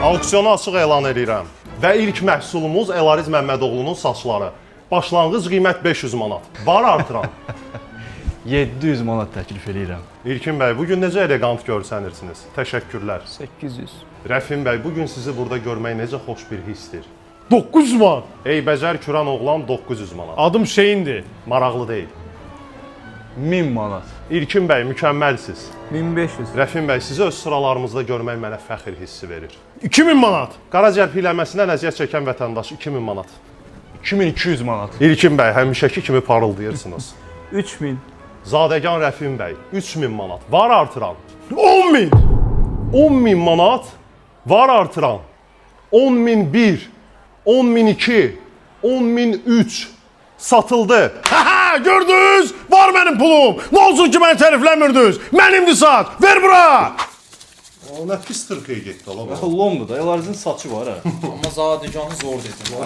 Auksiyonu açıq elan edirəm. Və ilk məhsulumuz Elariz Məmmədoğlunun saçları. Başlanğıc qiymət 500 manat. Var artıran. 700 manat təklif edirəm. İlkin bəy, bugün necə elegant görsənirsiniz? Təşəkkürlər. 800. Rəfin bəy, bugün sizi burada görmək necə xoş bir hissdir. 900 manat. Ey bəcər kürən oğlan 900 manat. Adım Hüseyndir. Maraqlı deyil. 1000 manat. İlkin bəy, mükəmməlsiz. 1500. Rəfin bəy, sizi öz sıralarımızda görmək mənə fəxr hissi verir. 2000 manat. Qaraciyər piyləməsindən əziyyət çəkən vətəndaş 2000 manat. 2200 manat. İlkin bəy, həmişəki kimi parıldayırsınız. 3000. Zadəgan Rəfin bəy, 3000 manat. Var artıran. 10.000. 10.000 manat. Var artıran. 10.001, 10.002, 10.003. Satıldı. Haha, gördünüz? Var benim pulum. Ne olsun ki beni tərifləmirdiniz? Mənimdir saç. Ver bura. O nə pis tırxıya getdi, ola. Lomdur da, Elarizin saçı var ha. Amma zadəganı zor dedim.